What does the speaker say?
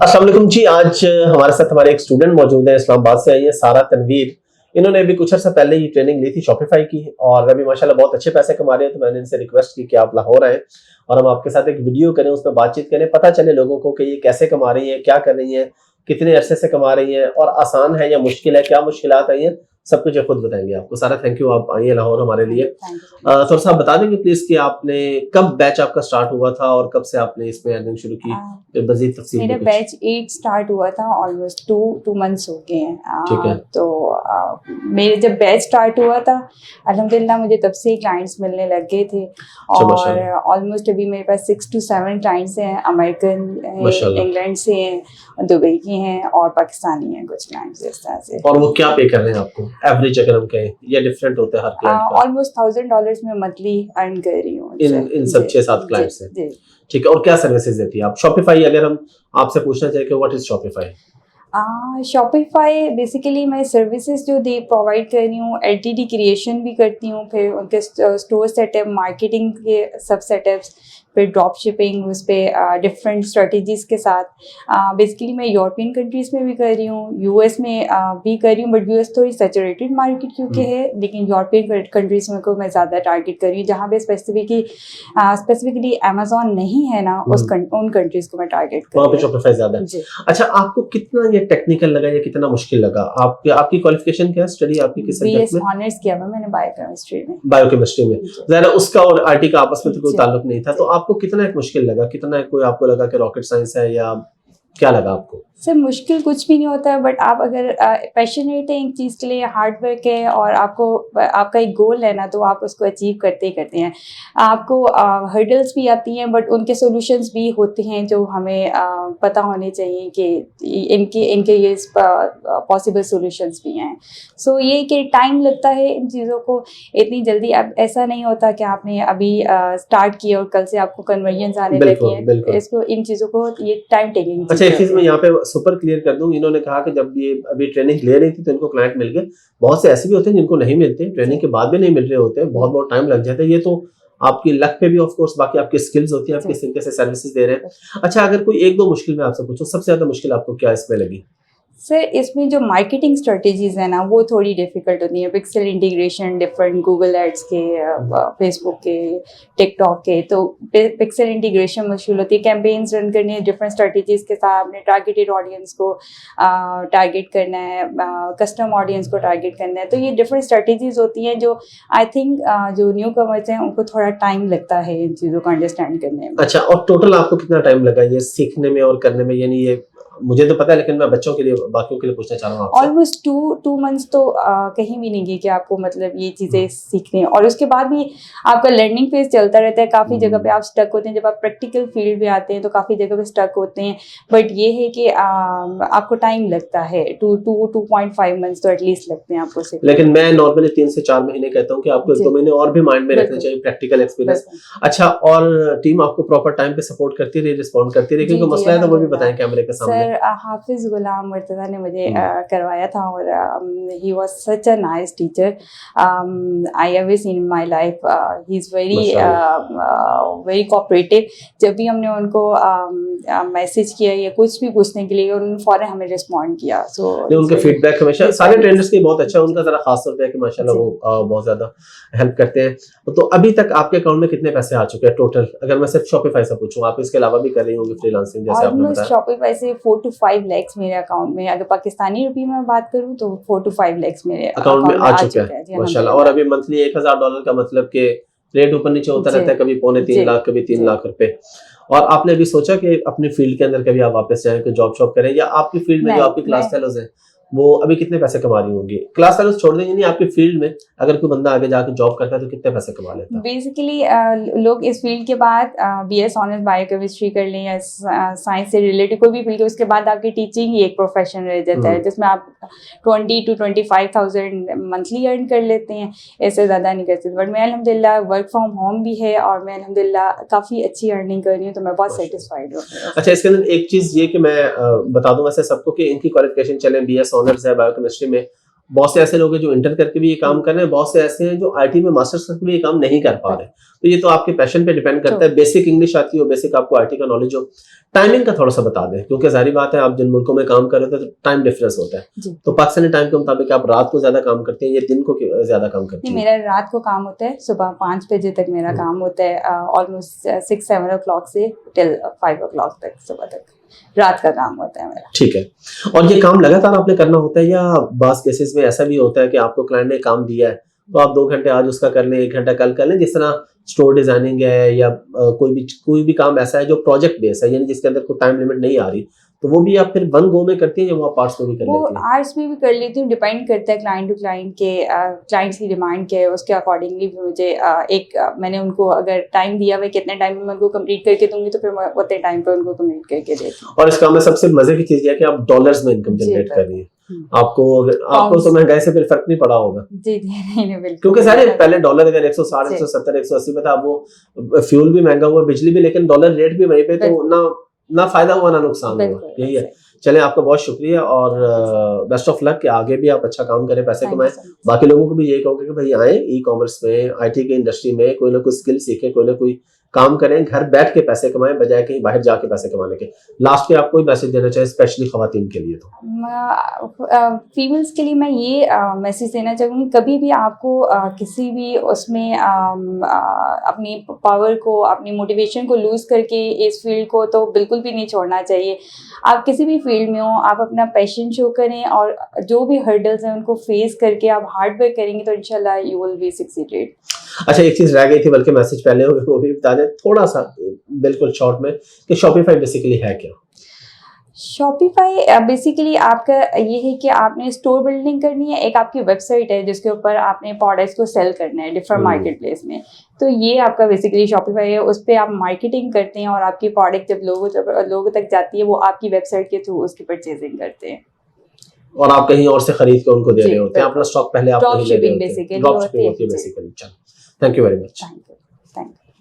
अस्सलाम वालेकुम जी। आज हमारे साथ हमारे एक स्टूडेंट मौजूद है, इस्लामाबाद से आई है सारा तनवीर। इन्होंने अभी कुछ अर्सा पहले ही ट्रेनिंग ली थी शॉपिफाई की और अभी माशाल्लाह बहुत अच्छे पैसे कमा रहे हैं। तो मैंने इनसे रिक्वेस्ट की कि आप लाहौर आए और हम आपके साथ एक वीडियो करें, उसमें बातचीत करें, पता चले लोगों को कि ये कैसे कमा रही है, क्या कर रही है, कितने अरसे से कमा रही है और आसान है या मुश्किल है, क्या मुश्किलात आई हैं, सब कुछ ये खुद बताएंगे आपको। सारा थैंक यू, आप आई है लाहौर हमारे लिए। थोड़ा सा बता देंगे प्लीज कि आपने कब बैच आपका स्टार्ट हुआ था और कब से आपने इसमें अर्निंग शुरू की, मजीद तफसील मेरा बैच 8 स्टार्ट हुआ था, ऑलमोस्ट टू मंथ्स हो गए हैं। ठीक है। तो मेरे जब बैच स्टार्ट हुआ था अल्हम्दुलिल्लाह मुझे तब से ही क्लाइंट्स मिलने लग गए थे और ऑलमोस्ट अभी मेरे पास 6 to 7 क्लाइंट्स हैं। अमेरिकन, इंग्लैंड से हैं, दुबई के हैं और पाकिस्तानी हैं कुछ क्लाइंट्स इस तरह से। और वो क्या पे कर रहे हैं आपको एवरेज, अगर हम कहें, या डिफरेंट होता है हर क्लाइंट का? ऑलमोस्ट $1000 में मंथली अर्न कर रही हूँ इन सब 6-7 क्लाइंट्स से। ठीक है। और क्या सर्विसेज देती है आप? शॉपिफाई, अगर हम आपसे पूछना चाहें कि what is Shopify? Shopify basically मैं सर्विसेज जो दे प्रोवाइड कर रही हूँ, एलटीडी क्रिएशन भी करती हूँ, फिर उनके स्टोर सेटअप, मार्केटिंग के सब सेटअप्स, फिर ड्रॉप शिपिंग, उस पर डिफरेंट स्ट्रेटजीज़ के साथ। बेसिकली मैं यूरोपियन कंट्रीज़ में भी कर रही हूँ, यूएस में भी कर रही हूँ, बट यूएस थोड़ी सैचुरेटेड मार्केट क्योंकि है, लेकिन यूरोपियन कंट्रीज़ में को मैं ज़्यादा टारगेट कर रही हूँ जहाँ पे स्पेसिफिकली अमेजोन नहीं है ना, उन कंट्रीज़ को मैं टारगेट कर रही हूँ। शॉपिफाई ज़्यादा है। अच्छा, आपको कितना ये टेक्निकल लगा या कितना मुश्किल लगा? आपकी क्वालिफिकेशन क्या है, स्टडी आपकी किस सब्जेक्ट में? ऑनर्स किया हुआ मैंने बायोकेमिस्ट्री में। बायोकेमिस्ट्री में ज़रा उसका और आरटी का आपस में तो कोई ताल्लुक नहीं था, तो आपको कितना एक मुश्किल लगा, कितना कोई आपको लगा कि रॉकेट साइंस है, या क्या लगा आपको? सर मुश्किल कुछ भी नहीं होता है, बट आप अगर पैशनेट है एक चीज़ के लिए, हार्ड वर्क है और आपका एक गोल है ना, तो आप उसको अचीव करते ही करते हैं। आपको हर्डल्स भी आती हैं, बट उनके सॉल्यूशंस भी होते हैं जो हमें पता होने चाहिए कि इनके ये पॉसिबल सॉल्यूशंस भी हैं। सो ये कि टाइम लगता है इन चीज़ों को, इतनी जल्दी अब ऐसा नहीं होता कि आपने अभी स्टार्ट किया और कल से आपको कन्वर्जन्स आने लगे हैं। इसको इन चीज़ों को ये टाइम टेकिंग। अच्छा, एक चीज़ मैं यहाँ पे सुपर क्लियर कर दूं, इन्होंने कहा कि जब ये अभी ट्रेनिंग ले रही थी तो इनको क्लाइंट मिल गए। बहुत से ऐसे भी होते हैं जिनको नहीं मिलते, ट्रेनिंग के बाद भी नहीं मिल रहे होते, बहुत टाइम लग जाता है। ये तो आपकी लक पे भी ऑफ कोर्स, बाकी आपकी स्किल्स होती है, आप किस तरीके से सर्विसेज दे रहे हैं। अच्छा, अगर कोई एक दो मुश्किल मैं आपसे पूछूं, सबसे ज्यादा मुश्किल आपको क्या इसमें लगी? सर इसमें जो मार्केटिंग स्ट्रेटेजीज है ना, वो थोड़ी डिफिकल्ट होती है। Pixel integration different, Google ads के, फेसबुक के, टिकटॉक के, तो पिक्सल इंटीग्रेशन मुश्किल होती है। कैंपेन्स रन करनी है डिफरेंट स्ट्रेटेजीज के साथ, अपने टारगेटेड ऑडियंस को टारगेट करना है, कस्टम ऑडियंस को टारगेट करना है। तो ये डिफरेंट स्ट्रेटेजीज होती हैं जो आई थिंक जो न्यू कमर्स हैं उनको थोड़ा टाइम लगता है इन चीज़ों को अंडरस्टैंड करने में। अच्छा, और टोटल आपको कितना टाइम लगा ये सीखने में और करने में? यानी ये मुझे तो पता है, लेकिन मैं बच्चों के लिए, बाकियों के लिए पूछना चाह रहा हूँ आपसे। ऑलमोस्ट टू मंथ्स तो कहीं भी नहीं गई कि आपको मतलब ये चीज़ें सीखने हैं, और उसके बाद भी आपका लर्निंग फेज चलता रहता है। काफ़ी जगह पे आप स्टक होते हैं, जब आप प्रैक्टिकल फील्ड में आते हैं तो काफ़ी जगह पे स्टक होते हैं, बट ये है कि आपको टाइम लगता है, 2.5 मंथ्स तो एटलीस्ट लगते हैं आपको सीखने। लेकिन मैं नॉर्मली 3 से 4 महीने कहता हूँ कि आपको 1-2 महीने और भी माइंड में रखने चाहिए, प्रैक्टिकल एक्सपीरियंस। अच्छा, और टीम आपको प्रॉपर टाइम पे सपोर्ट करती रही, रिस्पॉन्ड करती रही? क्योंकि मसला है तो वो भी बताएं कैमरे के सामने। हाफिज गुलाम मुर्तज़ा ने मुझे करवाया था और he was such a nice teacher I ever seen in my life. He is very cooperative. जब भी हमने उनको मैसेज किया या कुछ भी पूछने के लिए, उन्होंने फौरन हमें रिस्पॉन्ड किया। सो उनके फीडबैक हमेशा सारे ट्रेनर्स के बहुत अच्छा है, उनका जरा खास तौर पे है कि माशाल्लाह वो बहुत ज्यादा हेल्प करते हैं। तो अभी तक आपके अकाउंट में कितने पैसे आ चुके हैं टोटल, अगर मैं सिर्फ शॉपिफाई से पूछूं? आप इसके अलावा भी कर रही होंगी फ्रीलांसिंग जैसे आपने बताया। शॉपिफाई से 4 to 5 lakhs मेरे अकाउंट में, अगर पाकिस्तानी रुपये में बात करूं तो 4 to 5 lakhs मेरे अकाउंट में आ चुका है माशाल्लाह। और अभी मंथली $1000 का मतलब के रेट ऊपर नीचे होता रहता है, कभी 2.25 लाख, कभी 3 लाख रुपए। और आपने अभी सोचा कि अपनी फील्ड के अंदर कभी आप वापस जाएं, कि जॉब शॉप करें, या आपकी फील्ड में जो आपकी क्लास फेलोज हैं वो अभी कितने पैसे कमा रही होंगी? क्लास फेलोज छोड़ देंगे, नहीं आपकी फील्ड में अगर कोई बंदा आगे जाके जॉब करता है तो कितने पैसे कमा लेता है? बेसिकली लोग इस फील्ड के बाद BS ऑनर्स बायोकेमिस्ट्री कर लें या साइंस से रिलेटेड कोई भी फील्ड के, उसके बाद आपकी टीचिंग ही एक प्रोफेशन रह जाता है जिसमें आप 20 to 25,000 मंथली अर्न कर लेते हैं, ऐसे ज़्यादा नहीं कर सकते। बट मैं अल्हम्दुलिल्लाह वर्क फ्रॉम होम भी है और मैं अल्हम्दुलिल्लाह काफ़ी अच्छी अर्निंग कर रही हूँ, तो मैं बहुत सेटिस्फाइड हूँ। अच्छा, इसके अंदर एक चीज़ ये कि मैं बता दूं वैसे सबको कि इनकी क्वालिफिकेशन चले BS ऑनर्स है बायोकेमिस्ट्री में, बहुत से ऐसे लोग हैं जो इंटर करके भी ये काम कर रहे हैं, बहुत से ऐसे हैं जो आईटी में मास्टर्स करके भी ये काम नहीं कर पा रहे। तो ये तो आपके पैशन पे डिपेंड करता है। बेसिक इंग्लिश आती हो, बेसिक आपको आईटी का नॉलेज हो। टाइमिंग का थोड़ा सा बता दें, क्योंकि जाहिर बात है आप जिन मुल्कों में काम कर रहे होते हैं तो टाइम डिफरेंस होता है। तो पाकिस्तानी टाइम के मुताबिक आप रात को ज्यादा काम करते हैं या दिन को ज्यादा काम करते हैं? मेरा रात को काम होता है, सुबह 5 बजे तक मेरा काम होता है, ऑलमोस्ट 6-7 o'clock से टिल 5 o'clock तक, सुबह तक रात का काम होता है मेरा। ठीक है। और ये काम लगातार आपने करना होता है या बास केसेस में ऐसा भी होता है कि आपको क्लाइंट ने काम दिया है तो आप 2 घंटे आज उसका कर लें, 1 घंटा कल कर लें, जिस तरह स्टोर डिजाइनिंग है या कोई भी काम ऐसा है जो प्रोजेक्ट बेस है, यानी जिसके अंदर कोई टाइम लिमिट नहीं आ रही, तो वो भी आप फिर वन गो में करती हैं या वो आप पार्ट्स में भी कर लेती हैं? वो आर्ट्स में भी कर लेती हूँ, डिपेंड करता है क्लाइंट टू क्लाइंट के, क्लाइंट्स की डिमांड क्या है, उसके अकॉर्डिंगली भी मुझे मैंने उनको अगर टाइम दिया हुआ कितने टाइम में मैं उनको कंप्लीट करके दूंगी तो फिर मैं उतने टाइम पे उनको कंप्लीट करके देती हूँ। और इस काम में सबसे मजे की चीज है कि आप डॉलर्स में इनकम जनरेट कर रही है। आपको तो महंगाई से फिर फर्क नहीं पड़ा होगा। जी नहीं बिल्कुल, क्योंकि सारे पहले डॉलर अगर 160, 170, 180 पे था, वो फ्यूल भी महंगा हुआ, बिजली भी, लेकिन डॉलर रेट भी वहीं पे, तो ना फायदा हुआ ना नुकसान हुआ। यही है। चले, आपका बहुत शुक्रिया और बेस्ट ऑफ लक कि आगे भी आप अच्छा काम करें, पैसे कमाएं। बाकी लोगों को भी यही कहूँगा कि भाई आए ई कॉमर्स में, आईटी की इंडस्ट्री में कोई ना कोई स्किल सीखें, कोई ना कोई काम करें, घर बैठ के पैसे कमाएं बजाय कहीं बाहर जाके पैसे कमाने के। लास्ट पे आप कोई मैसेज देना चाहिए स्पेशली खवातीन के लिए? तो फीमेल्स के लिए मैं ये मैसेज देना चाहूँगी, कभी भी आपको किसी भी उसमें अपनी पावर को, अपनी मोटिवेशन को लूज करके इस फील्ड को तो बिल्कुल भी नहीं छोड़ना चाहिए। आप किसी भी फील्ड में हो, आप अपना पैशन शो करें और जो भी हर्डल्स हैं उनको फेस करके आप हार्ड वर्क करेंगे तो इंशाल्लाह यू विल बी सक्सीडेड। अच्छा, एक चीज रह गई थी, बल्कि मैसेज पहले वो भी बता दें थोड़ा सा बिल्कुल शॉर्ट में, कि शॉपिफाई बेसिकली है क्या? शॉपिफाई बेसिकली आपका ये है कि आपने स्टोर बिल्डिंग करनी है, एक आपकी वेबसाइट है जिसके ऊपर आपने प्रोडक्ट्स को सेल करना है डिफरेंट मार्केट प्लेस में, तो ये आपका बेसिकली शॉपिफाई है। उस पर आप मार्केटिंग करते हैं और आपकी प्रोडक्ट जब लोगों तक जाती है वो आपकी वेबसाइट के थ्रू उसकी परचेजिंग करते हैं और आप कहीं और से खरीद के उनको दे रहे होते हैं, अपना स्टॉक पहले आप ड्रॉप शिपिंग बेसिकली होती है। Basically. Thank you very much. Thank you.